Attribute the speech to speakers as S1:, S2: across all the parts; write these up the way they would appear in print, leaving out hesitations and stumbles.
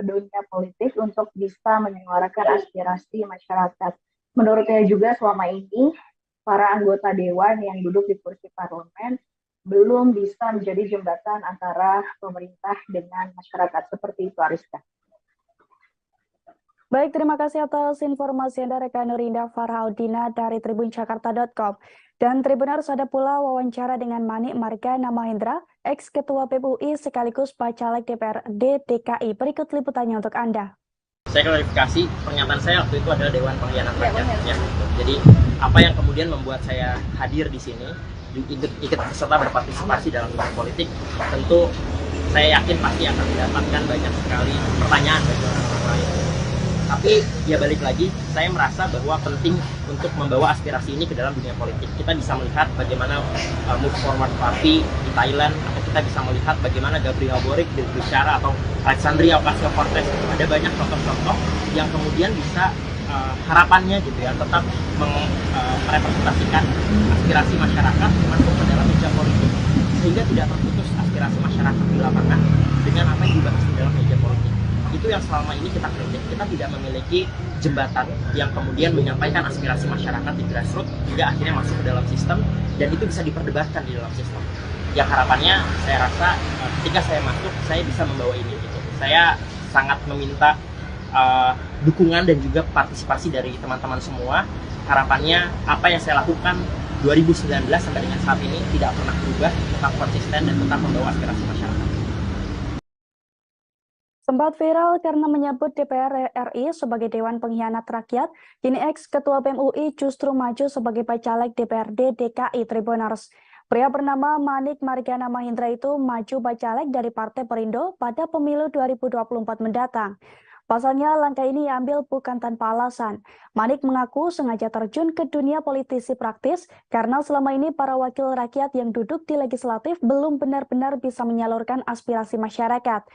S1: dunia politik untuk bisa menyuarakan aspirasi masyarakat. Menurutnya juga selama ini para anggota dewan yang duduk di kursi parlemen belum bisa menjadi jembatan antara pemerintah dengan masyarakat. Seperti itu, Ariska.
S2: Baik, terima kasih atas informasi Anda rekan Nurinda Farhaudina dari tribunjakarta.com. Dan Tribuners, ada pula wawancara dengan Manik Margana Mahendra, ex-ketua BEM UI sekaligus Bacalek DPRD DKI. Berikut liputannya untuk Anda.
S3: Saya klarifikasi, pernyataan saya waktu itu adalah Dewan Pengkhianat Rakyat. Ya. Jadi apa yang kemudian membuat saya hadir di sini, ikut serta berpartisipasi dalam dunia politik, tentu saya yakin pasti akan mendapatkan banyak sekali pertanyaan dari orang lain. Tapi ya balik lagi, saya merasa bahwa penting untuk membawa aspirasi ini ke dalam dunia politik. Kita bisa melihat bagaimana Move Forward Party di Thailand, atau kita bisa melihat bagaimana Gabriel Boric berbicara, atau Alexandria Ocasio-Cortez. Ada banyak contoh-contoh yang kemudian bisa harapannya gitu ya, tetap merepresentasikan aspirasi masyarakat masuk ke dalam meja politik, sehingga tidak terputus aspirasi masyarakat di lapangan dengan apa yang dibahas di dalam meja politik. Itu yang selama ini kita kritik. Kita tidak memiliki jembatan yang kemudian menyampaikan aspirasi masyarakat di grassroots hingga akhirnya masuk ke dalam sistem, dan itu bisa diperdebatkan di dalam sistem. Yang harapannya saya rasa ketika saya masuk, saya bisa membawa ini gitu. Saya sangat meminta dukungan dan juga partisipasi dari teman-teman semua. Harapannya apa yang saya lakukan 2019 sampai dengan saat ini tidak pernah berubah, tetap konsisten dan tetap membawa aspirasi masyarakat.
S2: Sempat viral karena menyebut DPR RI sebagai Dewan Pengkhianat Rakyat, kini ex-ketua BEM UI justru maju sebagai Bacalek DPRD DKI. Tribuners. Pria bernama Manik Margana Mahendra itu maju Bacalek dari Partai Perindo pada pemilu 2024 mendatang. Pasalnya, langkah ini diambil bukan tanpa alasan. Manik mengaku sengaja terjun ke dunia politisi praktis karena selama ini para wakil rakyat yang duduk di legislatif belum benar-benar bisa menyalurkan aspirasi masyarakat.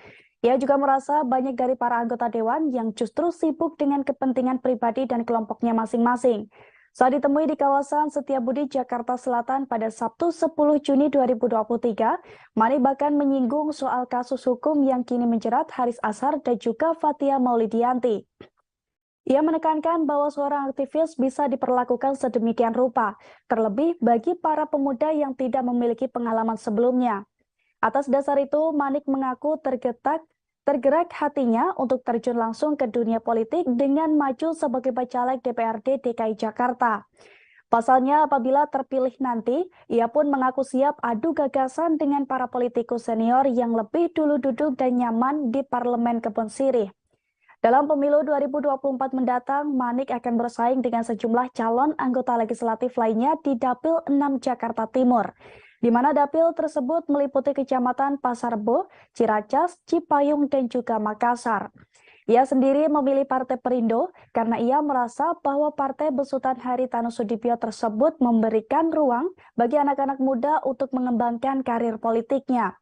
S2: Ia juga merasa banyak dari para anggota dewan yang justru sibuk dengan kepentingan pribadi dan kelompoknya masing-masing. Saat ditemui di kawasan Setiabudi, Jakarta Selatan pada Sabtu 10 Juni 2023, Manik bahkan menyinggung soal kasus hukum yang kini menjerat Haris Azhar dan juga Fathia Maulidiyanti. Ia menekankan bahwa seorang aktivis bisa diperlakukan sedemikian rupa, terlebih bagi para pemuda yang tidak memiliki pengalaman sebelumnya. Atas dasar itu, Manik mengaku tergerak hatinya untuk terjun langsung ke dunia politik dengan maju sebagai Bacalek DPRD DKI Jakarta. Pasalnya, apabila terpilih nanti, ia pun mengaku siap adu gagasan dengan para politikus senior yang lebih dulu duduk dan nyaman di Parlemen Kebon Sirih. Dalam pemilu 2024 mendatang, Manik akan bersaing dengan sejumlah calon anggota legislatif lainnya di Dapil 6 Jakarta Timur, di mana dapil tersebut meliputi Kecamatan Pasar Bo, Ciracas, Cipayung, dan juga Makassar. Ia sendiri memilih Partai Perindo karena ia merasa bahwa Partai Besutan Haritanu Sudibyo tersebut memberikan ruang bagi anak-anak muda untuk mengembangkan karir politiknya.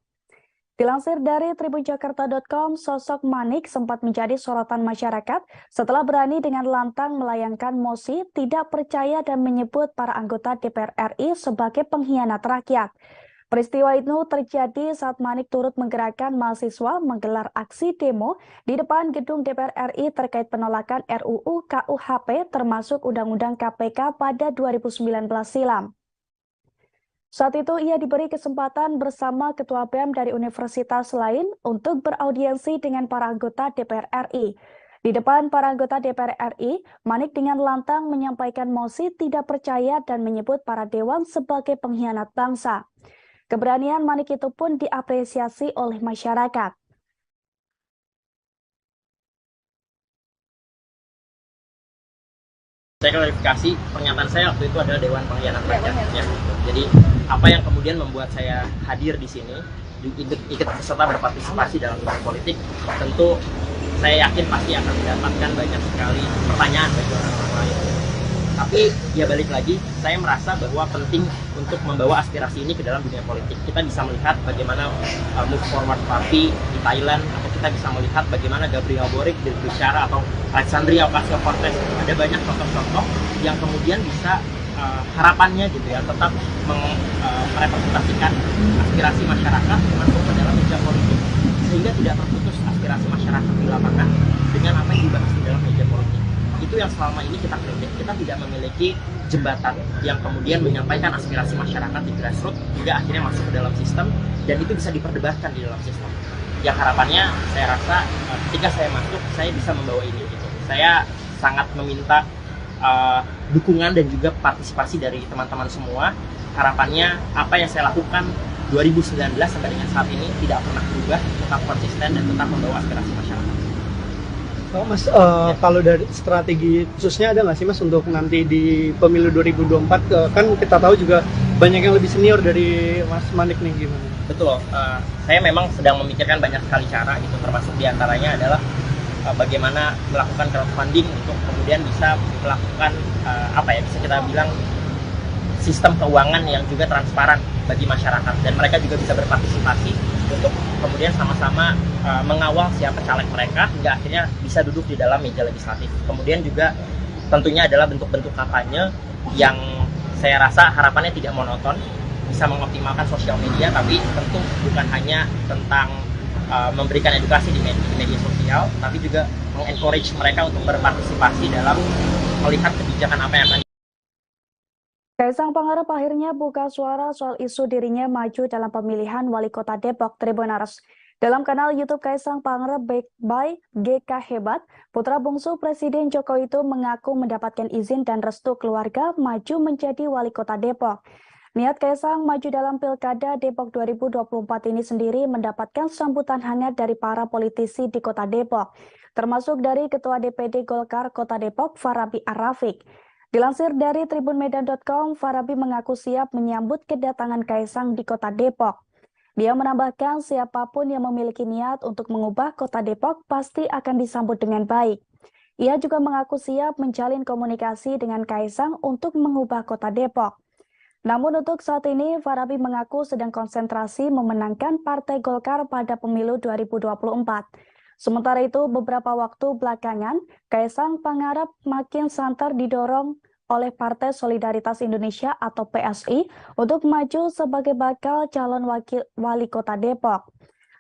S2: Dilansir dari tribunjakarta.com, sosok Manik sempat menjadi sorotan masyarakat setelah berani dengan lantang melayangkan mosi tidak percaya dan menyebut para anggota DPR RI sebagai pengkhianat rakyat. Peristiwa itu terjadi saat Manik turut menggerakkan mahasiswa menggelar aksi demo di depan gedung DPR RI terkait penolakan RUU KUHP termasuk Undang-Undang KPK pada 2019 silam. Saat itu ia diberi kesempatan bersama Ketua BEM dari universitas lain untuk beraudiensi dengan para anggota DPR RI. Di depan para anggota DPR RI, Manik dengan lantang menyampaikan mosi tidak percaya dan menyebut para dewan sebagai pengkhianat bangsa. Keberanian Manik itu pun diapresiasi oleh masyarakat.
S3: Saya klarifikasi, pernyataan saya waktu itu adalah Dewan Pengkhianat Rakyat. Ya. Jadi apa yang kemudian membuat saya hadir di sini, ikut serta berpartisipasi dalam dunia politik, tentu saya yakin pasti akan mendapatkan banyak sekali pertanyaan dari orang lain. Tapi ya balik lagi, saya merasa bahwa penting untuk membawa aspirasi ini ke dalam dunia politik. Kita bisa melihat bagaimana Move Forward Party di Thailand, atau kita bisa melihat bagaimana Gabriel Boric berbicara, atau Alexandria Ocasio-Cortez. Ada banyak contoh-contoh yang kemudian bisa harapannya gitu ya, tetap merepresentasikan aspirasi masyarakat masuk ke dalam meja politik, sehingga tidak terputus aspirasi aspirasi masyarakat di lapangan dengan apa yang dibahas di dalam meja politik. Itu yang selama ini kita kritik. Kita tidak memiliki jembatan yang kemudian menyampaikan aspirasi masyarakat di grassroots hingga akhirnya masuk ke dalam sistem dan itu bisa diperdebatkan di dalam sistem. Ya harapannya saya rasa ketika saya masuk saya bisa membawa ini gitu. Saya sangat meminta dukungan dan juga partisipasi dari teman-teman semua. Harapannya apa yang saya lakukan 2019 sampai dengan saat ini tidak pernah berubah, tetap konsisten dan tetap membawa aspirasi masyarakat.
S4: Oh, Mas, kalau dari strategi khususnya ada nggak sih Mas untuk nanti di pemilu 2024? Kan kita tahu juga banyak yang lebih senior dari Mas Manik nih, gimana?
S3: Betul, saya memang sedang memikirkan banyak sekali cara gitu, termasuk diantaranya adalah bagaimana melakukan crowdfunding untuk kemudian bisa melakukan bisa kita bilang sistem keuangan yang juga transparan bagi masyarakat dan mereka juga bisa berpartisipasi untuk kemudian sama-sama mengawal siapa caleg mereka hingga akhirnya bisa duduk di dalam meja legislatif. Kemudian juga tentunya adalah bentuk-bentuk kampanye yang saya rasa harapannya tidak monoton, bisa mengoptimalkan sosial media, tapi tentu bukan hanya tentang memberikan edukasi di media sosial, tapi juga mengencourage mereka untuk berpartisipasi dalam melihat kebijakan apa yang akan.
S2: Kaisang Pangarep akhirnya buka suara soal isu dirinya maju dalam pemilihan Wali Kota Depok, Tribuners. Dalam kanal YouTube Kaisang Pangarep by GK Hebat, putra bungsu Presiden Joko itu mengaku mendapatkan izin dan restu keluarga maju menjadi Wali Kota Depok. Niat Kaisang maju dalam Pilkada Depok 2024 ini sendiri mendapatkan sambutan hangat dari para politisi di Kota Depok, termasuk dari Ketua DPD Golkar Kota Depok, Farabi Arafik. Dilansir dari tribunmedan.com, Farabi mengaku siap menyambut kedatangan Kaisang di Kota Depok. Dia menambahkan siapapun yang memiliki niat untuk mengubah Kota Depok pasti akan disambut dengan baik. Ia juga mengaku siap menjalin komunikasi dengan Kaisang untuk mengubah Kota Depok. Namun untuk saat ini, Farabi mengaku sedang konsentrasi memenangkan Partai Golkar pada pemilu 2024. Sementara itu, beberapa waktu belakangan, Kaisang Pangarep makin santer didorong oleh Partai Solidaritas Indonesia atau PSI untuk maju sebagai bakal calon wali kota Depok.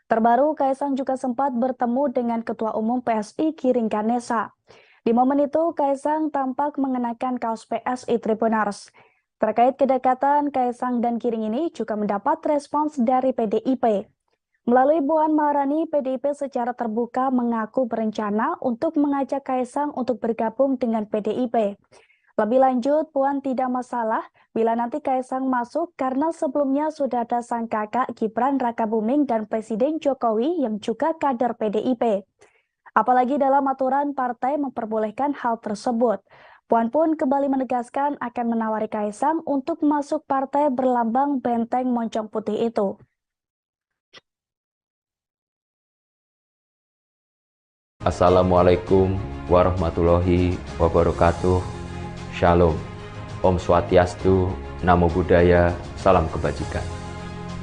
S2: Terbaru, Kaisang juga sempat bertemu dengan Ketua Umum PSI Giring Ganesa. Di momen itu, Kaisang tampak mengenakan kaos PSI Tribuners. Terkait kedekatan Kaisang dan Giring ini juga mendapat respons dari PDIP. Melalui Puan Maharani, PDIP secara terbuka mengaku berencana untuk mengajak Kaisang untuk bergabung dengan PDIP. Lebih lanjut, Puan tidak masalah bila nanti Kaisang masuk karena sebelumnya sudah ada sang kakak Gibran Rakabuming dan Presiden Jokowi yang juga kader PDIP. Apalagi dalam aturan partai memperbolehkan hal tersebut. Puan pun kembali menegaskan akan menawari Kaisang untuk masuk partai berlambang benteng moncong putih itu.
S5: Assalamualaikum warahmatullahi wabarakatuh. Shalom, Om Swastiastu, Namo Buddhaya, Salam Kebajikan.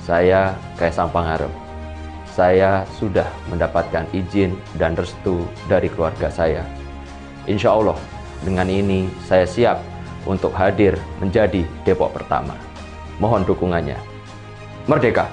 S5: Saya Kaisang Pangarep. Saya sudah mendapatkan izin dan restu dari keluarga saya. Insya Allah, dengan ini saya siap untuk hadir menjadi Depok pertama. Mohon dukungannya. Merdeka!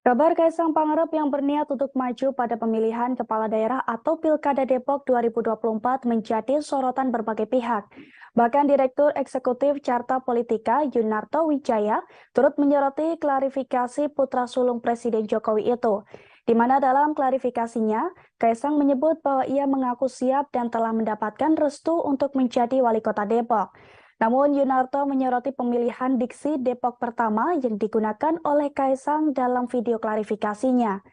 S2: Kabar Kaisang Pangarep yang berniat untuk maju pada pemilihan kepala daerah atau Pilkada Depok 2024 menjadi sorotan berbagai pihak. Bahkan Direktur Eksekutif Carta Politika Yunarto Wijaya turut menyoroti klarifikasi putra sulung Presiden Jokowi itu. Di mana dalam klarifikasinya, Kaisang menyebut bahwa ia mengaku siap dan telah mendapatkan restu untuk menjadi wali kota Depok. Namun Yunarto menyoroti pemilihan diksi Depok pertama yang digunakan oleh Kaisang dalam video klarifikasinya.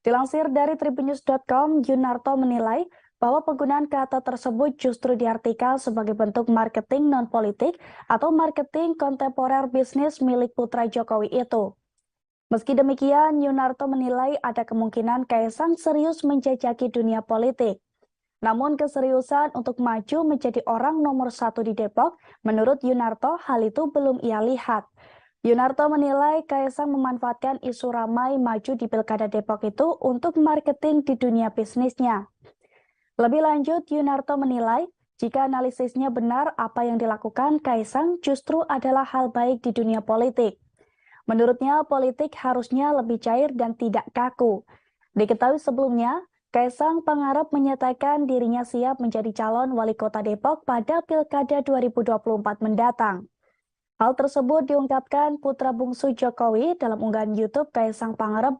S2: Dilansir dari tribunnews.com, Yunarto menilai bahwa penggunaan kata tersebut justru diartikel sebagai bentuk marketing non-politik atau marketing kontemporer bisnis milik putra Jokowi itu. Meski demikian, Yunarto menilai ada kemungkinan Kaisang serius menjajaki dunia politik. Namun keseriusan untuk maju menjadi orang nomor 1 di Depok, menurut Yunarto hal itu belum ia lihat. Yunarto menilai Kaisang memanfaatkan isu ramai maju di Pilkada Depok itu untuk marketing di dunia bisnisnya. Lebih lanjut, Yunarto menilai jika analisisnya benar apa yang dilakukan Kaisang justru adalah hal baik di dunia politik. Menurutnya, politik harusnya lebih cair dan tidak kaku. Diketahui sebelumnya, Kaisang Pangarep menyatakan dirinya siap menjadi calon wali kota Depok pada Pilkada 2024 mendatang. Hal tersebut diungkapkan putra bungsu Jokowi dalam unggahan YouTube Kaisang Pangarep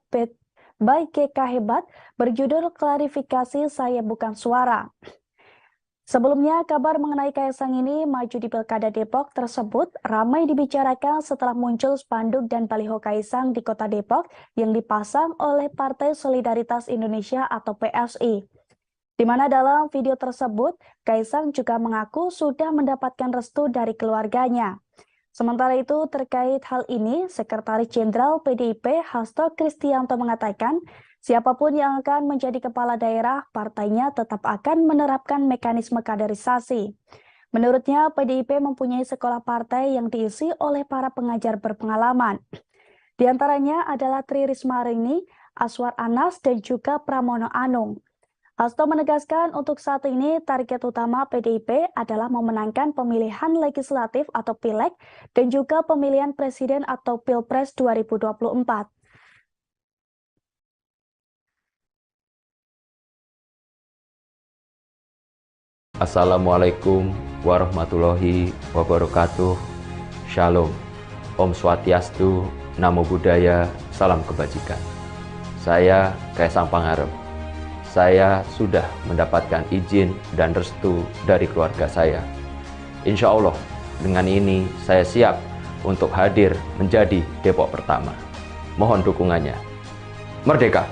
S2: by GK Hebat berjudul Klarifikasi Saya Bukan Suara. Sebelumnya, kabar mengenai Kaisang ini maju di Pilkada Depok tersebut ramai dibicarakan setelah muncul spanduk dan baliho Kaisang di kota Depok yang dipasang oleh Partai Solidaritas Indonesia atau PSI. Di mana dalam video tersebut, Kaisang juga mengaku sudah mendapatkan restu dari keluarganya. Sementara itu, terkait hal ini, Sekretaris Jenderal PDIP Hasto Kristianto mengatakan, siapapun yang akan menjadi kepala daerah, partainya tetap akan menerapkan mekanisme kaderisasi. Menurutnya, PDIP mempunyai sekolah partai yang diisi oleh para pengajar berpengalaman. Di antaranya adalah Tri Risma Harini, Aswar Anas, dan juga Pramono Anung. Hasto menegaskan untuk saat ini target utama PDIP adalah memenangkan pemilihan legislatif atau Pileg dan juga pemilihan presiden atau Pilpres 2024.
S5: Assalamualaikum warahmatullahi wabarakatuh. Shalom. Om Swastiastu, Namo Buddhaya, salam kebajikan. Saya Kaisang Pangarep. Saya sudah mendapatkan izin dan restu dari keluarga saya. Insya Allah, dengan ini saya siap untuk hadir menjadi Depok pertama. Mohon dukungannya. Merdeka!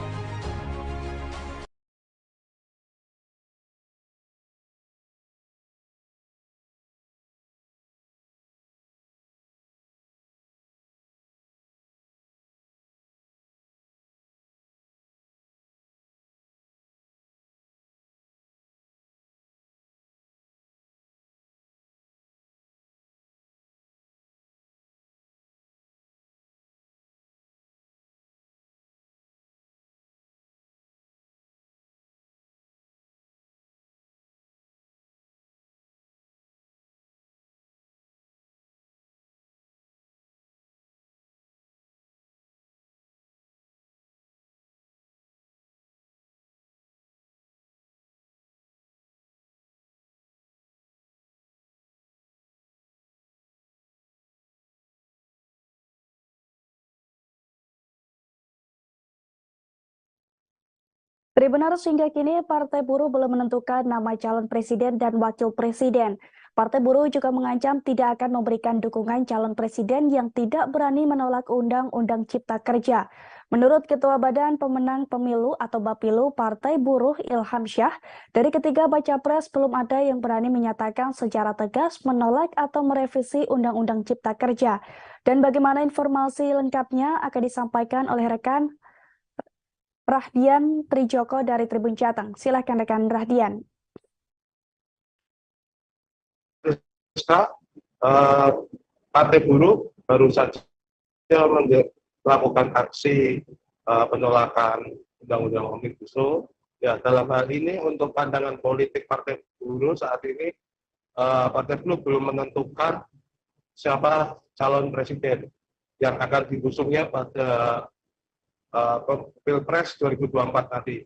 S2: Tribuners, hingga kini Partai Buruh belum menentukan nama calon presiden dan wakil presiden. Partai Buruh juga mengancam tidak akan memberikan dukungan calon presiden yang tidak berani menolak Undang-Undang Cipta Kerja. Menurut Ketua Badan Pemenang Pemilu atau Bapilu Partai Buruh Ilham Syah, dari ketiga baca pres belum ada yang berani menyatakan secara tegas menolak atau merevisi Undang-Undang Cipta Kerja. Dan bagaimana informasi lengkapnya akan disampaikan oleh rekan Rahdian Trijoko dari Tribun Jateng. Silakan rekan Rahdian.
S6: Partai Buruh baru saja melakukan aksi penolakan Undang-Undang Omnibus Law. Ya, dalam hal ini untuk pandangan politik Partai Buruh saat ini, Partai Buruh belum menentukan siapa calon presiden yang akan diusungnya pada Pilpres 2024 nanti.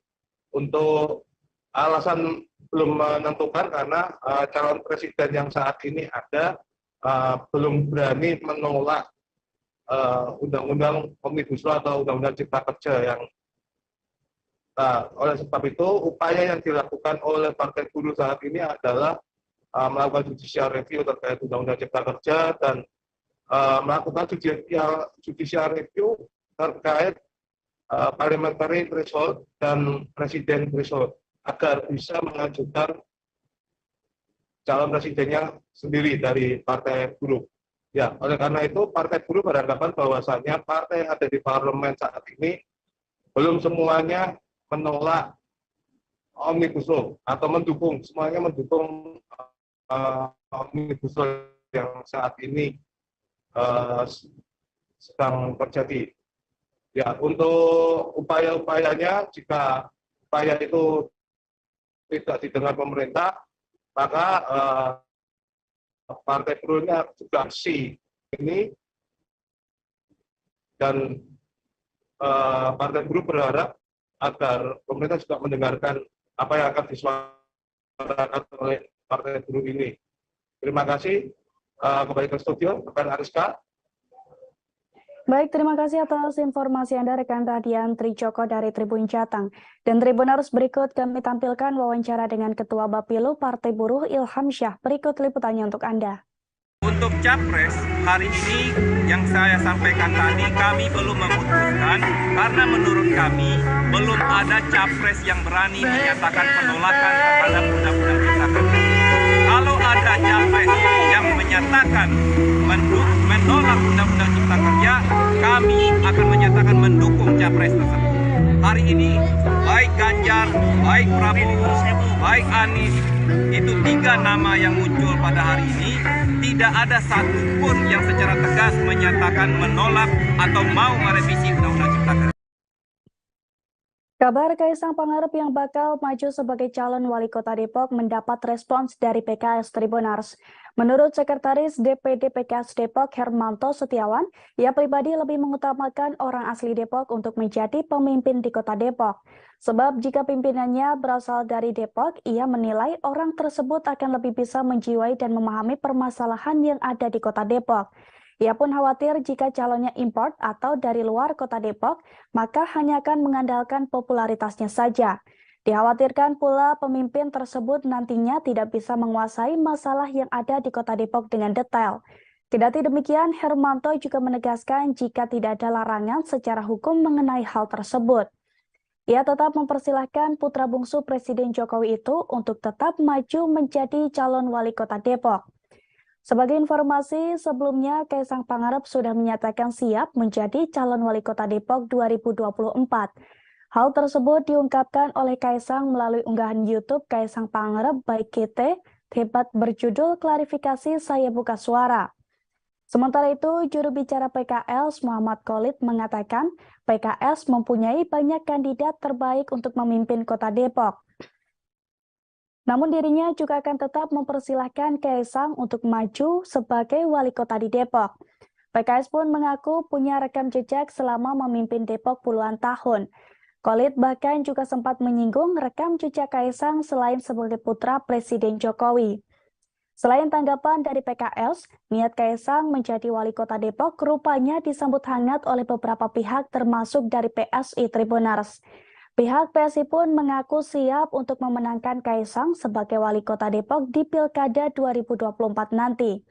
S6: Untuk alasan belum menentukan karena calon presiden yang saat ini ada belum berani menolak Undang-Undang Omnibus Law atau Undang-Undang Cipta Kerja yang oleh sebab itu upaya yang dilakukan oleh Partai Buruh saat ini adalah melakukan judicial review terkait Undang-Undang Cipta Kerja dan melakukan judicial review terkait parliamentary threshold dan presiden threshold agar bisa mengajukan calon presidennya sendiri dari Partai Buruh. Ya, oleh karena itu Partai Buruh beranggapan bahwasannya partai yang ada di parlemen saat ini belum semuanya menolak Omnibus Law atau mendukung, semuanya mendukung Omnibus Law yang saat ini sedang terjadi. Ya, untuk upaya-upayanya, jika upaya itu tidak didengar pemerintah, maka Partai Buruhnya juga aksi ini Dan Partai Buruh berharap agar pemerintah juga mendengarkan apa yang akan disuarakan oleh Partai Buruh ini. Terima kasih. Kembali ke studio, rekan Ariska.
S2: Baik, terima kasih atas informasi Anda rekan Radian Trijoko dari Tribun Jateng. Dan Tribuners, berikut kami tampilkan wawancara dengan Ketua Bapilu Partai Buruh Ilham Syah. Berikut liputannya untuk Anda.
S7: Untuk Capres, hari ini yang saya sampaikan tadi kami belum memutuskan karena menurut kami belum ada Capres yang berani menyatakan penolakan terhadap Undang-Undang Cipta Kerja. Kalau ada Capres yang menyatakan menolak Undang-Undang Cipta Kerja, kami akan menyatakan mendukung Capres tersebut. Hari ini, baik Ganjar, baik Prabowo, baik Anies, itu 3 nama yang muncul pada hari ini, tidak ada satupun yang secara tegas menyatakan menolak atau mau merevisi Undang-Undang Cipta Kerja.
S2: Kabar Kaisang Pangarep yang bakal maju sebagai calon wali kota Depok mendapat respons dari PKS Tribuners. Menurut Sekretaris DPD PKS Depok Hermanto Setiawan, ia pribadi lebih mengutamakan orang asli Depok untuk menjadi pemimpin di kota Depok. Sebab jika pimpinannya berasal dari Depok, ia menilai orang tersebut akan lebih bisa menjiwai dan memahami permasalahan yang ada di kota Depok. Ia pun khawatir jika calonnya import atau dari luar kota Depok, maka hanya akan mengandalkan popularitasnya saja. Dikhawatirkan pula pemimpin tersebut nantinya tidak bisa menguasai masalah yang ada di kota Depok dengan detail. Kendati demikian, Hermanto juga menegaskan jika tidak ada larangan secara hukum mengenai hal tersebut. Ia tetap mempersilahkan putra bungsu Presiden Jokowi itu untuk tetap maju menjadi calon wali kota Depok. Sebagai informasi, sebelumnya Kaisang Pangarep sudah menyatakan siap menjadi calon wali kota Depok 2024. Hal tersebut diungkapkan oleh Kaisang melalui unggahan YouTube Kaisang Pangarep by KT, debat berjudul Klarifikasi Saya Buka Suara. Sementara itu, juru bicara PKS Muhammad Khalid mengatakan PKS mempunyai banyak kandidat terbaik untuk memimpin kota Depok. Namun dirinya juga akan tetap mempersilahkan Kaisang untuk maju sebagai wali kota di Depok. PKS pun mengaku punya rekam jejak selama memimpin Depok puluhan tahun. Khalid bahkan juga sempat menyinggung rekam jejak Kaisang selain sebagai putra Presiden Jokowi. Selain tanggapan dari PKS, niat Kaisang menjadi wali kota Depok rupanya disambut hangat oleh beberapa pihak termasuk dari PSI Tribuners. Pihak PSI pun mengaku siap untuk memenangkan Kaisang sebagai wali kota Depok di Pilkada 2024 nanti.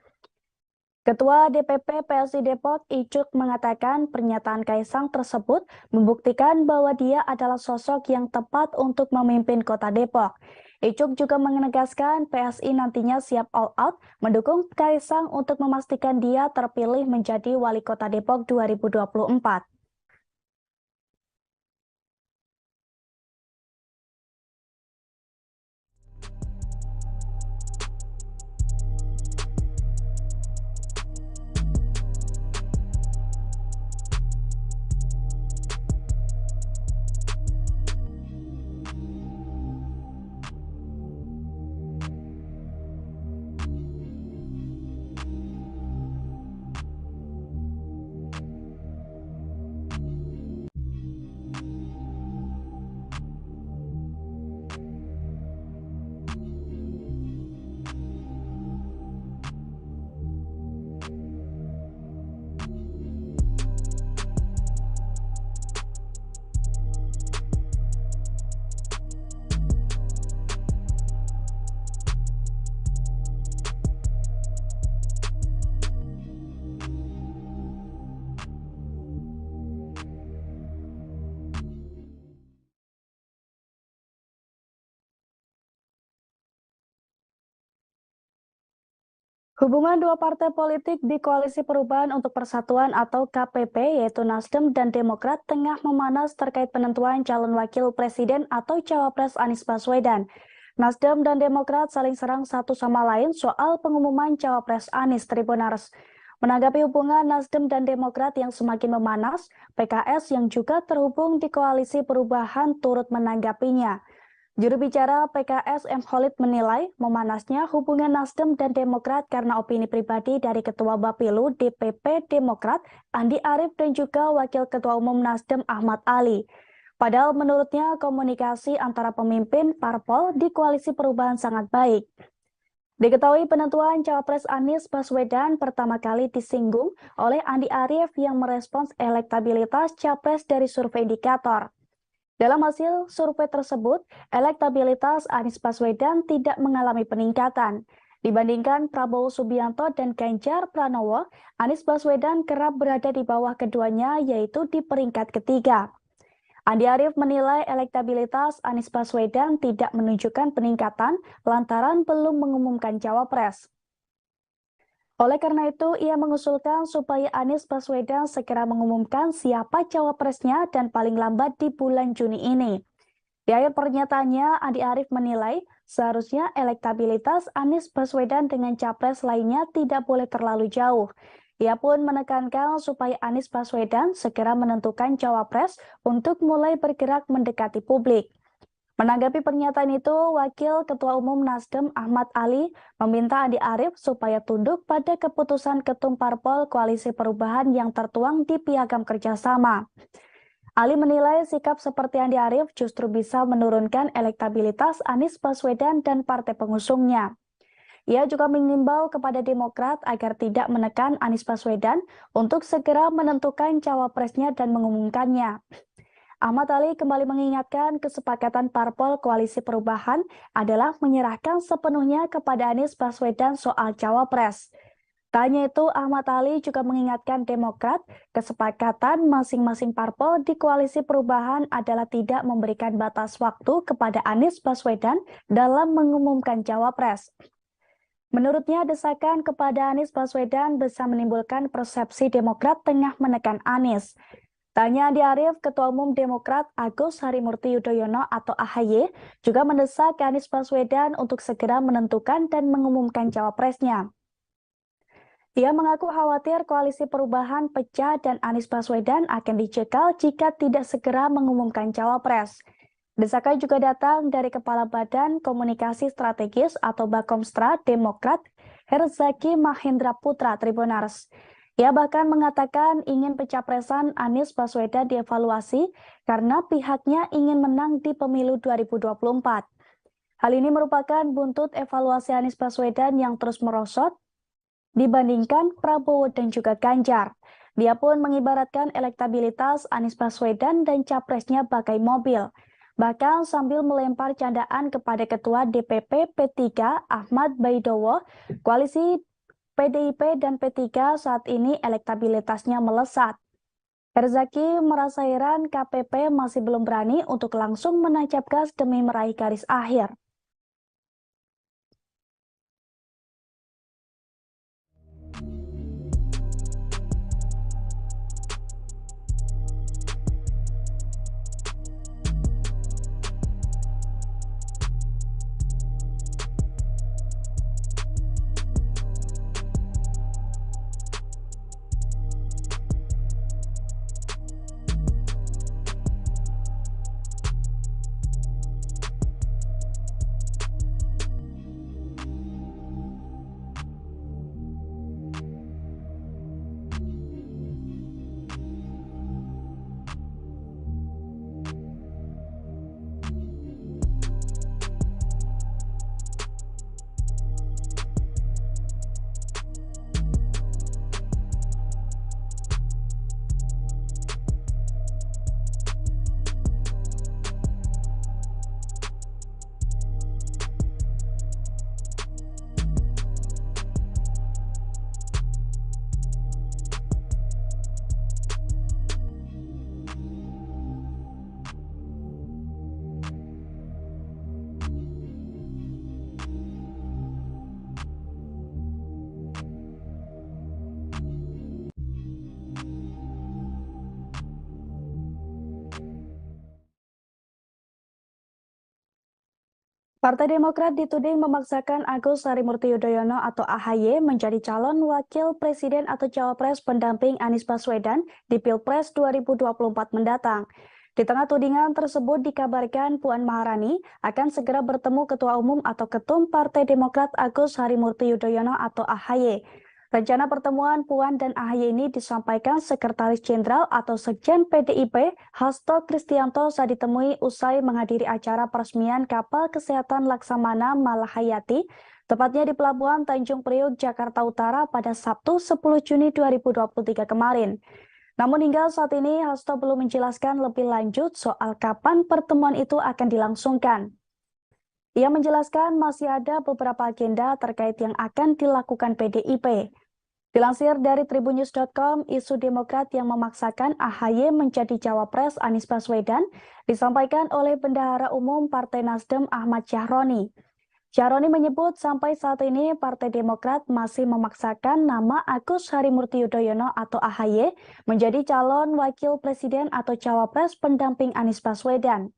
S2: Ketua DPP PSI Depok, Icuk, mengatakan pernyataan Kaisang tersebut membuktikan bahwa dia adalah sosok yang tepat untuk memimpin kota Depok. Icuk juga menegaskan PSI nantinya siap all out mendukung Kaisang untuk memastikan dia terpilih menjadi wali kota Depok 2024. Hubungan dua partai politik di Koalisi Perubahan untuk Persatuan atau KPP yaitu Nasdem dan Demokrat tengah memanas terkait penentuan calon wakil presiden atau cawapres Anies Baswedan. Nasdem dan Demokrat saling serang satu sama lain soal pengumuman cawapres Anies. Tribuners. Menanggapi hubungan Nasdem dan Demokrat yang semakin memanas, PKS yang juga terhubung di Koalisi Perubahan turut menanggapinya. Juru bicara PKS M. Khalid menilai memanasnya hubungan Nasdem dan Demokrat karena opini pribadi dari Ketua Bapilu DPP Demokrat Andi Arief dan juga Wakil Ketua Umum Nasdem Ahmad Ali. Padahal menurutnya komunikasi antara pemimpin parpol di Koalisi Perubahan sangat baik. Diketahui penentuan Cawapres Anies Baswedan pertama kali disinggung oleh Andi Arief yang merespons elektabilitas Capres dari survei indikator. Dalam hasil survei tersebut, elektabilitas Anies Baswedan tidak mengalami peningkatan. Dibandingkan Prabowo Subianto dan Ganjar Pranowo, Anies Baswedan kerap berada di bawah keduanya yaitu di peringkat ketiga. Andi Arief menilai elektabilitas Anies Baswedan tidak menunjukkan peningkatan lantaran belum mengumumkan cawapres. Oleh karena itu, ia mengusulkan supaya Anies Baswedan segera mengumumkan siapa cawapresnya dan paling lambat di bulan Juni ini. Di akhir pernyataannya, Andi Arief menilai seharusnya elektabilitas Anies Baswedan dengan capres lainnya tidak boleh terlalu jauh. Ia pun menekankan supaya Anies Baswedan segera menentukan cawapres untuk mulai bergerak mendekati publik. Menanggapi pernyataan itu, Wakil Ketua Umum Nasdem Ahmad Ali meminta Andi Arief supaya tunduk pada keputusan Ketum Parpol Koalisi Perubahan yang tertuang di Piagam Kerjasama. Ali menilai sikap seperti Andi Arief justru bisa menurunkan elektabilitas Anies Baswedan dan partai pengusungnya. Ia juga mengimbau kepada Demokrat agar tidak menekan Anies Baswedan untuk segera menentukan cawapresnya dan mengumumkannya. Ahmad Ali kembali mengingatkan kesepakatan parpol Koalisi Perubahan adalah menyerahkan sepenuhnya kepada Anies Baswedan soal cawapres. Tak hanya itu, Ahmad Ali juga mengingatkan Demokrat, kesepakatan masing-masing parpol di Koalisi Perubahan adalah tidak memberikan batas waktu kepada Anies Baswedan dalam mengumumkan cawapres. Menurutnya, desakan kepada Anies Baswedan bisa menimbulkan persepsi Demokrat tengah menekan Anies. Tanya Andi Arief, Ketua Umum Demokrat Agus Harimurti Yudhoyono atau AHY juga mendesak Anies Baswedan untuk segera menentukan dan mengumumkan cawapresnya. Ia mengaku khawatir Koalisi Perubahan pecah dan Anies Baswedan akan dicekal jika tidak segera mengumumkan cawapres. Desakan juga datang dari Kepala Badan Komunikasi Strategis atau Bakomstra Demokrat, Herzaki Mahendra Putra Tribunars. Ia bahkan mengatakan ingin pencapresan Anies Baswedan dievaluasi karena pihaknya ingin menang di pemilu 2024. Hal ini merupakan buntut evaluasi Anies Baswedan yang terus merosot dibandingkan Prabowo dan juga Ganjar. Dia pun mengibaratkan elektabilitas Anies Baswedan dan capresnya bagai mobil. Bahkan sambil melempar candaan kepada Ketua DPP P3 Ahmad Baidowo, koalisi PDIP dan P3 saat ini elektabilitasnya melesat. Herzaki merasa heran KPP masih belum berani untuk langsung menancap gas demi meraih garis akhir. Partai Demokrat dituding memaksakan Agus Harimurti Yudhoyono atau AHY menjadi calon wakil presiden atau cawapres pendamping Anies Baswedan di Pilpres 2024 mendatang. Di tengah tudingan tersebut dikabarkan Puan Maharani akan segera bertemu Ketua Umum atau Ketum Partai Demokrat Agus Harimurti Yudhoyono atau AHY. Rencana pertemuan Puan dan AHY ini disampaikan Sekretaris Jenderal atau Sekjen PDIP Hasto Kristianto saat ditemui usai menghadiri acara peresmian kapal kesehatan Laksamana Malahayati, tepatnya di Pelabuhan Tanjung Priok, Jakarta Utara pada Sabtu 10 Juni 2023 kemarin. Namun hingga saat ini Hasto belum menjelaskan lebih lanjut soal kapan pertemuan itu akan dilangsungkan. Ia menjelaskan masih ada beberapa agenda terkait yang akan dilakukan PDIP. Dilansir dari tribunnews.com, isu Demokrat yang memaksakan AHY menjadi cawapres Anies Baswedan disampaikan oleh Bendahara Umum Partai Nasdem Ahmad Syahroni. Syahroni menyebut sampai saat ini Partai Demokrat masih memaksakan nama Agus Harimurti Yudhoyono atau AHY menjadi calon wakil presiden atau cawapres pendamping Anies Baswedan.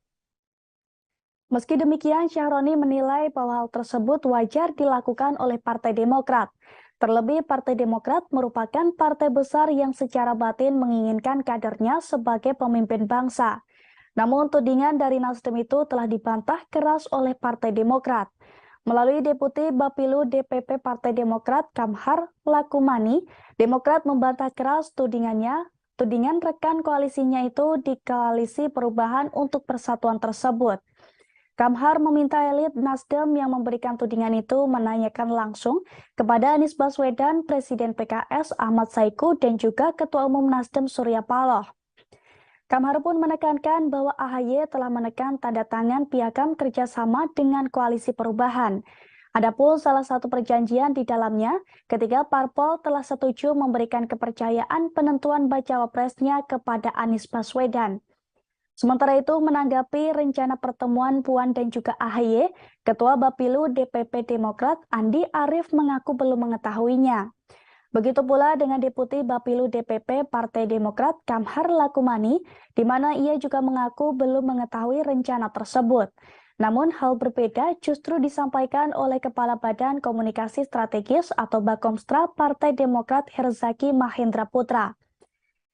S2: Meski demikian, Syahroni menilai bahwa hal tersebut wajar dilakukan oleh Partai Demokrat. Terlebih Partai Demokrat merupakan partai besar yang secara batin menginginkan kadernya sebagai pemimpin bangsa. Namun tudingan dari Nasdem itu telah dibantah keras oleh Partai Demokrat. Melalui Deputi Bapilu DPP Partai Demokrat Kamhar Lakumani, Demokrat membantah keras tudingan rekan koalisinya itu di Koalisi Perubahan untuk Persatuan tersebut. Kamhar meminta elit Nasdem yang memberikan tudingan itu menanyakan langsung kepada Anies Baswedan, Presiden PKS Ahmad Saiku, dan juga Ketua Umum Nasdem Surya Paloh. Kamhar pun menekankan bahwa AHY telah menekan tanda tangan piagam kerjasama dengan Koalisi Perubahan. Adapun salah satu perjanjian di dalamnya, ketiga parpol telah setuju memberikan kepercayaan penentuan bacawa presnya kepada Anies Baswedan. Sementara itu, menanggapi rencana pertemuan Puan dan juga AHY, Ketua Bapilu DPP Demokrat Andi Arief mengaku belum mengetahuinya. Begitu pula dengan Deputi Bapilu DPP Partai Demokrat Kamhar Lakumani, di mana ia juga mengaku belum mengetahui rencana tersebut. Namun hal berbeda justru disampaikan oleh Kepala Badan Komunikasi Strategis atau Bakomstra Partai Demokrat Herzaki Mahendra Putra.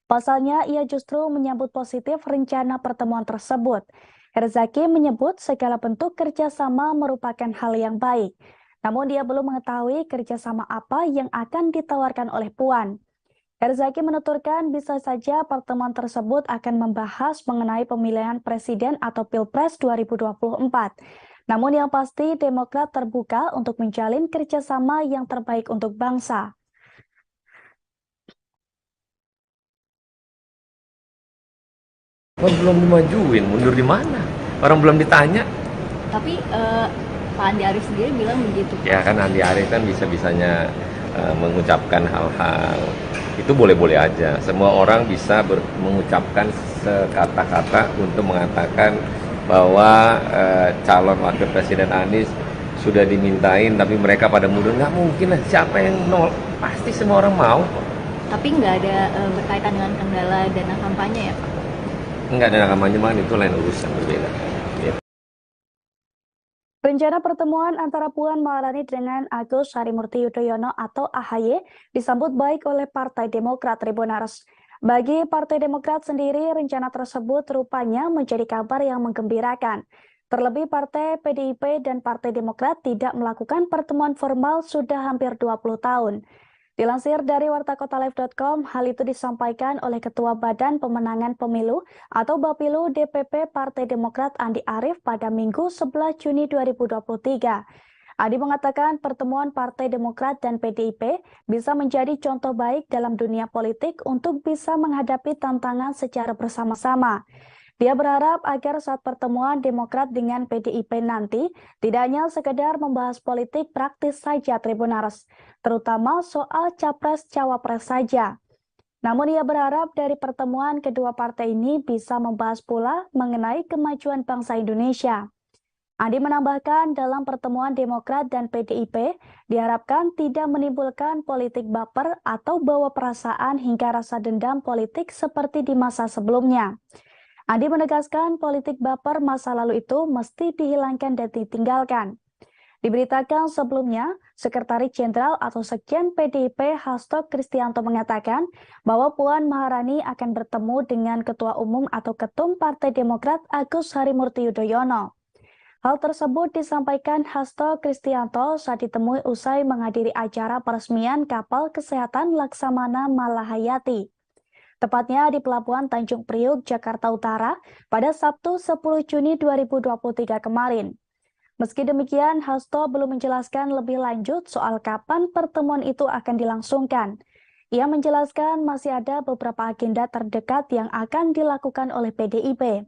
S2: Pasalnya, ia justru menyambut positif rencana pertemuan tersebut. Herzaki menyebut segala bentuk kerjasama merupakan hal yang baik. Namun dia belum mengetahui kerjasama apa yang akan ditawarkan oleh Puan. Herzaki menuturkan bisa saja pertemuan tersebut akan membahas mengenai pemilihan presiden atau Pilpres 2024. Namun yang pasti Demokrat terbuka untuk menjalin kerjasama yang terbaik untuk bangsa.
S5: Belum dimajuin, mundur di mana? Orang belum ditanya.
S8: Tapi Pak Andi Arief sendiri bilang begitu.
S5: Ya kan Andi Arief kan bisa-bisanya mengucapkan hal-hal itu boleh-boleh aja. Semua orang bisa mengucapkan sekata-kata untuk mengatakan bahwa calon wakil presiden Anies sudah dimintain tapi mereka pada mundur. Nggak mungkin lah, siapa yang nol? Pasti semua orang mau.
S8: Tapi nggak ada berkaitan dengan kendala dana kampanye ya Pak?
S5: Nggak ada kampanye, itu lain urusan berbeda.
S2: Rencana pertemuan antara Puan Maharani dengan Agus Harimurti Yudhoyono atau AHY disambut baik oleh Partai Demokrat Tribunars. Bagi Partai Demokrat sendiri, rencana tersebut rupanya menjadi kabar yang menggembirakan. Terlebih Partai PDIP dan Partai Demokrat tidak melakukan pertemuan formal sudah hampir 20 tahun. Dilansir dari wartakotalive.com, hal itu disampaikan oleh Ketua Badan Pemenangan Pemilu atau Bapilu DPP Partai Demokrat Andi Arief pada Minggu 11 Juni 2023. Andi mengatakan pertemuan Partai Demokrat dan PDIP bisa menjadi contoh baik dalam dunia politik untuk bisa menghadapi tantangan secara bersama-sama. Dia berharap agar saat pertemuan Demokrat dengan PDIP nanti tidak hanya sekedar membahas politik praktis saja Tribunars, terutama soal capres-cawapres saja. Namun ia berharap dari pertemuan kedua partai ini bisa membahas pula mengenai kemajuan bangsa Indonesia. Andi menambahkan dalam pertemuan Demokrat dan PDIP diharapkan tidak menimbulkan politik baper atau bawa perasaan hingga rasa dendam politik seperti di masa sebelumnya. Andi menegaskan politik baper masa lalu itu mesti dihilangkan dan ditinggalkan. Diberitakan sebelumnya, Sekretaris Jenderal atau Sekjen PDIP Hasto Kristianto mengatakan bahwa Puan Maharani akan bertemu dengan Ketua Umum atau Ketum Partai Demokrat Agus Harimurti Yudhoyono. Hal tersebut disampaikan Hasto Kristianto saat ditemui usai menghadiri acara peresmian kapal kesehatan Laksamana Malahayati. Tepatnya di Pelabuhan Tanjung Priuk, Jakarta Utara pada Sabtu 10 Juni 2023 kemarin. Meski demikian, Hasto belum menjelaskan lebih lanjut soal kapan pertemuan itu akan dilangsungkan. Ia menjelaskan masih ada beberapa agenda terdekat yang akan dilakukan oleh PDIP.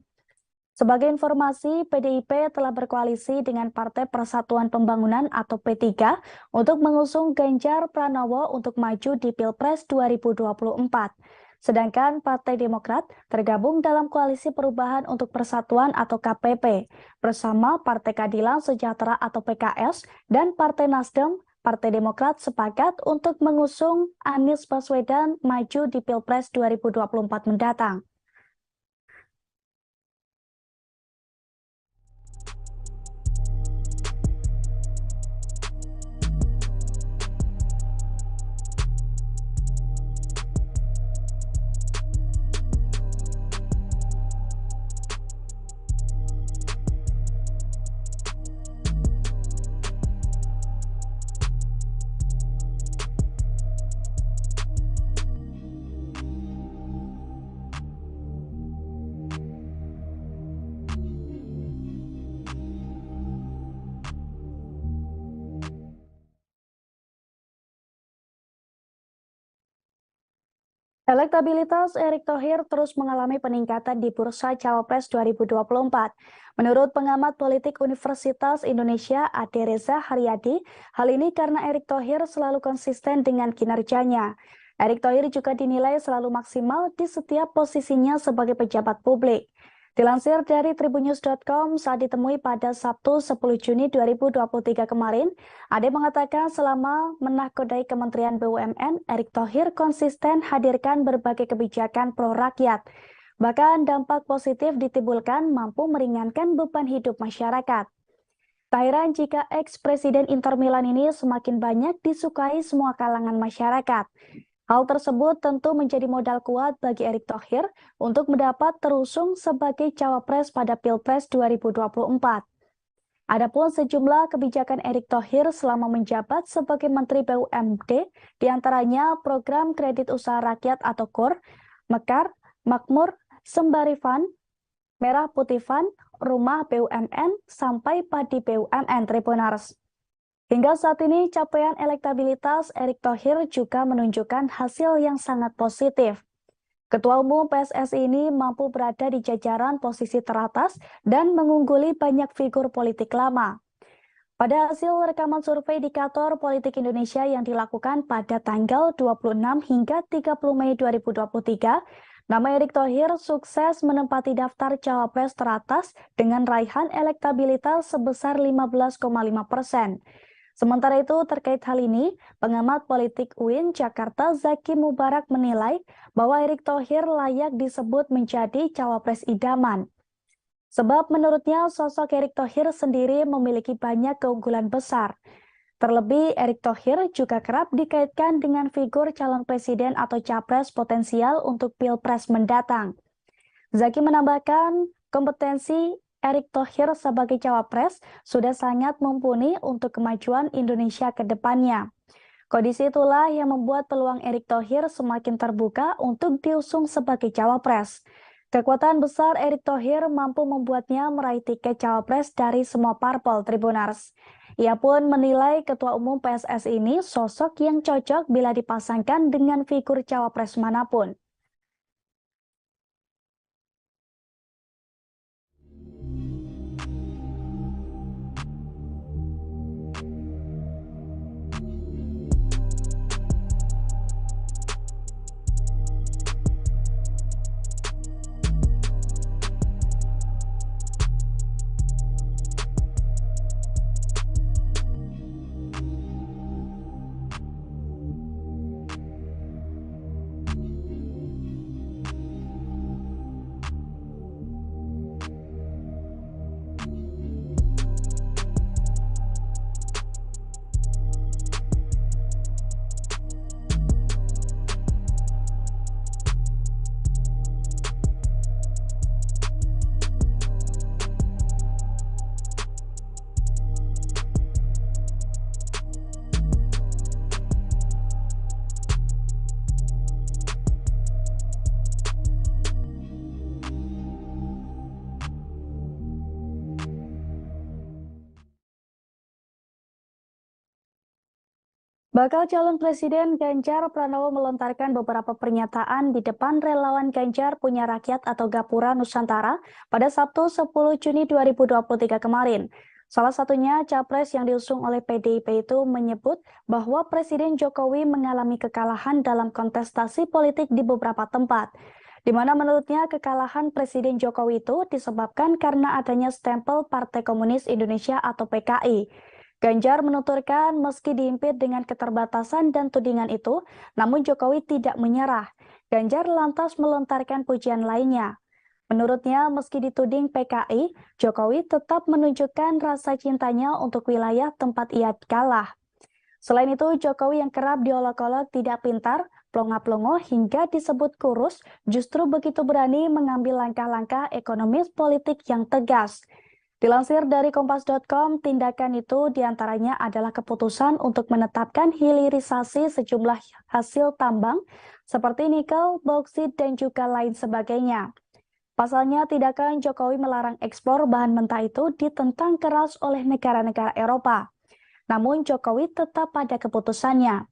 S2: Sebagai informasi, PDIP telah berkoalisi dengan Partai Persatuan Pembangunan atau P3 untuk mengusung Ganjar Pranowo untuk maju di Pilpres 2024. Sedangkan Partai Demokrat tergabung dalam Koalisi Perubahan untuk Persatuan atau KPP bersama Partai Keadilan Sejahtera atau PKS dan Partai Nasdem. Partai Demokrat sepakat untuk mengusung Anies Baswedan maju di Pilpres 2024 mendatang. Elektabilitas Erick Thohir terus mengalami peningkatan di bursa Cawapres 2024. Menurut pengamat politik Universitas Indonesia Ade Reza Haryadi, hal ini karena Erick Thohir selalu konsisten dengan kinerjanya. Erick Thohir juga dinilai selalu maksimal di setiap posisinya sebagai pejabat publik. Dilansir dari tribunnews.com saat ditemui pada Sabtu 10 Juni 2023 kemarin, Ade mengatakan selama menakodai Kementerian BUMN, Erick Thohir konsisten hadirkan berbagai kebijakan pro rakyat. Bahkan dampak positif ditimbulkan mampu meringankan beban hidup masyarakat. Tak heran jika ex-presiden Inter Milan ini semakin banyak disukai semua kalangan masyarakat. Hal tersebut tentu menjadi modal kuat bagi Erick Thohir untuk mendapat terusung sebagai cawapres pada Pilpres 2024. Adapun sejumlah kebijakan Erick Thohir selama menjabat sebagai Menteri BUMD, diantaranya program kredit usaha rakyat atau KUR, Mekar, Makmur, Sembari Fund, Merah Putih Fund, Rumah BUMN, sampai Padi BUMN Tribunars. Hingga saat ini, capaian elektabilitas Erick Thohir juga menunjukkan hasil yang sangat positif. Ketua Umum PSSI ini mampu berada di jajaran posisi teratas dan mengungguli banyak figur politik lama. Pada hasil rekaman survei indikator politik Indonesia yang dilakukan pada tanggal 26 hingga 30 Mei 2023, nama Erick Thohir sukses menempati daftar cawapres teratas dengan raihan elektabilitas sebesar 15,5%. Sementara itu, terkait hal ini, pengamat politik UIN Jakarta Zaki Mubarak menilai bahwa Erick Thohir layak disebut menjadi cawapres idaman. Sebab menurutnya sosok Erick Thohir sendiri memiliki banyak keunggulan besar. Terlebih, Erick Thohir juga kerap dikaitkan dengan figur calon presiden atau capres potensial untuk Pilpres mendatang. Zaki menambahkan, kompetensi Erick Thohir sebagai cawapres sudah sangat mumpuni untuk kemajuan Indonesia ke depannya. Kondisi itulah yang membuat peluang Erick Thohir semakin terbuka untuk diusung sebagai cawapres. Kekuatan besar Erick Thohir mampu membuatnya meraih tiket cawapres dari semua parpol Tribunars. Ia pun menilai Ketua Umum PSSI ini sosok yang cocok bila dipasangkan dengan figur cawapres manapun. Bakal calon Presiden Ganjar Pranowo melontarkan beberapa pernyataan di depan relawan Ganjar Punya Rakyat atau Gapura Nusantara pada Sabtu 10 Juni 2023 kemarin. Salah satunya, Capres yang diusung oleh PDIP itu menyebut bahwa Presiden Jokowi mengalami kekalahan dalam kontestasi politik di beberapa tempat, di mana menurutnya kekalahan Presiden Jokowi itu disebabkan karena adanya stempel Partai Komunis Indonesia atau PKI. Ganjar menuturkan meski diimpit dengan keterbatasan dan tudingan itu, namun Jokowi tidak menyerah. Ganjar lantas melontarkan pujian lainnya. Menurutnya, meski dituding PKI, Jokowi tetap menunjukkan rasa cintanya untuk wilayah tempat ia kalah. Selain itu, Jokowi yang kerap diolok-olok tidak pintar, plonga-plongo hingga disebut kurus, justru begitu berani mengambil langkah-langkah ekonomis politik yang tegas. Dilansir dari Kompas.com, tindakan itu diantaranya adalah keputusan untuk menetapkan hilirisasi sejumlah hasil tambang seperti nikel, bauksit, dan juga lain sebagainya. Pasalnya, tindakan Jokowi melarang ekspor bahan mentah itu ditentang keras oleh negara-negara Eropa. Namun Jokowi tetap pada keputusannya.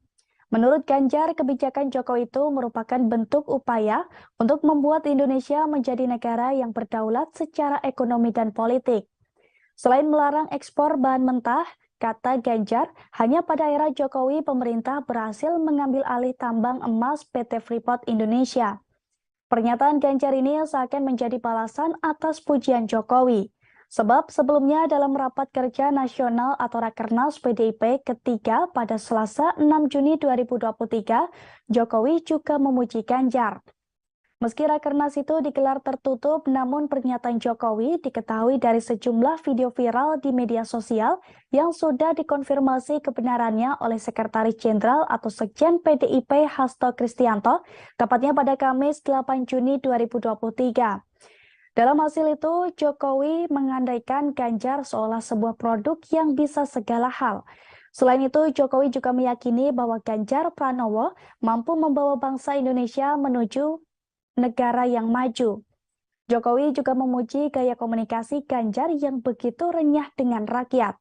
S2: Menurut Ganjar, kebijakan Jokowi itu merupakan bentuk upaya untuk membuat Indonesia menjadi negara yang berdaulat secara ekonomi dan politik. Selain melarang ekspor bahan mentah, kata Ganjar, hanya pada era Jokowi pemerintah berhasil mengambil alih tambang emas PT Freeport Indonesia. Pernyataan Ganjar ini seakan menjadi balasan atas pujian Jokowi. Sebab sebelumnya dalam rapat kerja nasional atau Rakernas PDIP ketiga pada Selasa 6 Juni 2023, Jokowi juga memuji Ganjar. Meski Rakernas itu digelar tertutup, namun pernyataan Jokowi diketahui dari sejumlah video viral di media sosial yang sudah dikonfirmasi kebenarannya oleh Sekretaris Jenderal atau Sekjen PDIP Hasto Kristianto, tepatnya pada Kamis 8 Juni 2023. Dalam hasil itu, Jokowi mengandaikan Ganjar seolah sebuah produk yang bisa segala hal. Selain itu, Jokowi juga meyakini bahwa Ganjar Pranowo mampu membawa bangsa Indonesia menuju negara yang maju. Jokowi juga memuji gaya komunikasi Ganjar yang begitu renyah dengan rakyat.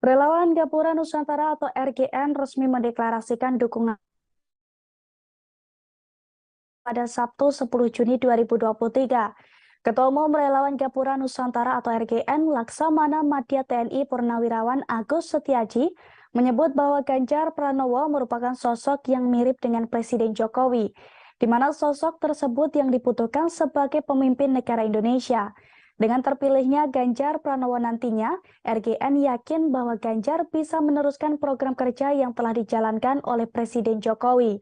S2: Relawan Gapura Nusantara atau RGN resmi mendeklarasikan dukungan pada Sabtu 10 Juni 2023. Ketua Umum Relawan Gapura Nusantara atau RGN Laksamana Madya TNI Purnawirawan Agus Setiaji menyebut bahwa Ganjar Pranowo merupakan sosok yang mirip dengan Presiden Jokowi, di mana sosok tersebut yang dibutuhkan sebagai pemimpin negara Indonesia. Dengan terpilihnya Ganjar Pranowo nantinya, RGN yakin bahwa Ganjar bisa meneruskan program kerja yang telah dijalankan oleh Presiden Jokowi.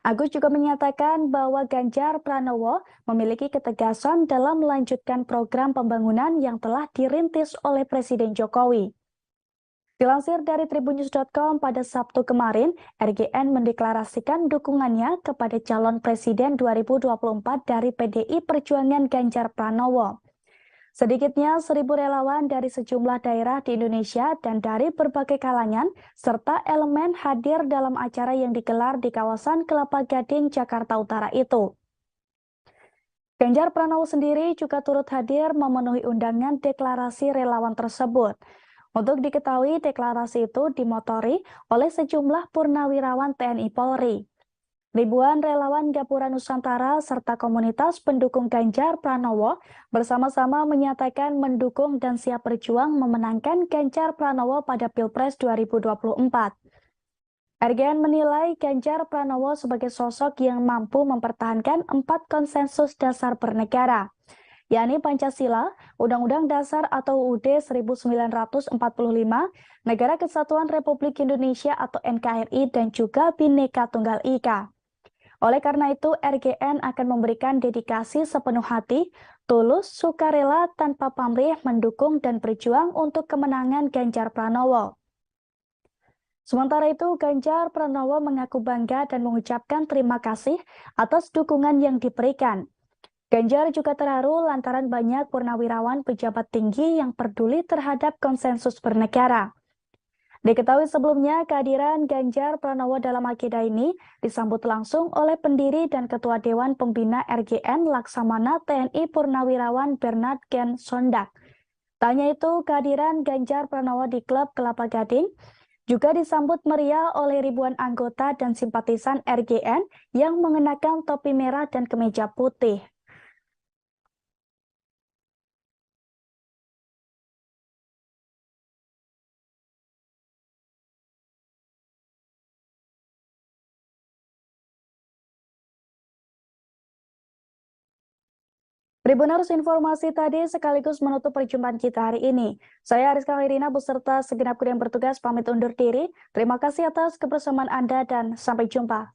S2: Agus juga menyatakan bahwa Ganjar Pranowo memiliki ketegasan dalam melanjutkan program pembangunan yang telah dirintis oleh Presiden Jokowi. Dilansir dari Tribunnews.com pada Sabtu kemarin, RGN mendeklarasikan dukungannya kepada calon Presiden 2024 dari PDI Perjuangan Ganjar Pranowo. Sedikitnya 1.000 relawan dari sejumlah daerah di Indonesia dan dari berbagai kalangan serta elemen hadir dalam acara yang digelar di kawasan Kelapa Gading, Jakarta Utara itu. Ganjar Pranowo sendiri juga turut hadir memenuhi undangan deklarasi relawan tersebut. Untuk diketahui, deklarasi itu dimotori oleh sejumlah purnawirawan TNI Polri. Ribuan relawan Gapura Nusantara serta komunitas pendukung Ganjar Pranowo bersama-sama menyatakan mendukung dan siap berjuang memenangkan Ganjar Pranowo pada Pilpres 2024. RGN menilai Ganjar Pranowo sebagai sosok yang mampu mempertahankan 4 konsensus dasar bernegara, yakni Pancasila, Undang-Undang Dasar atau UUD 1945, Negara Kesatuan Republik Indonesia atau NKRI, dan juga Bhinneka Tunggal Ika. Oleh karena itu, RGN akan memberikan dedikasi sepenuh hati, tulus, sukarela, tanpa pamrih mendukung dan berjuang untuk kemenangan Ganjar Pranowo. Sementara itu, Ganjar Pranowo mengaku bangga dan mengucapkan terima kasih atas dukungan yang diberikan. Ganjar juga terharu lantaran banyak purnawirawan pejabat tinggi yang peduli terhadap konsensus bernegara. Diketahui sebelumnya, kehadiran Ganjar Pranowo dalam agenda ini disambut langsung oleh pendiri dan Ketua Dewan Pembina RGN Laksamana TNI Purnawirawan Bernard Gen Sondak. Tak hanya itu, kehadiran Ganjar Pranowo di klub Kelapa Gading juga disambut meriah oleh ribuan anggota dan simpatisan RGN yang mengenakan topi merah dan kemeja putih. Tribuners, informasi tadi sekaligus menutup perjumpaan kita hari ini. Saya Ariska Irina beserta segenap kru yang bertugas pamit undur diri. Terima kasih atas kebersamaan Anda dan sampai jumpa.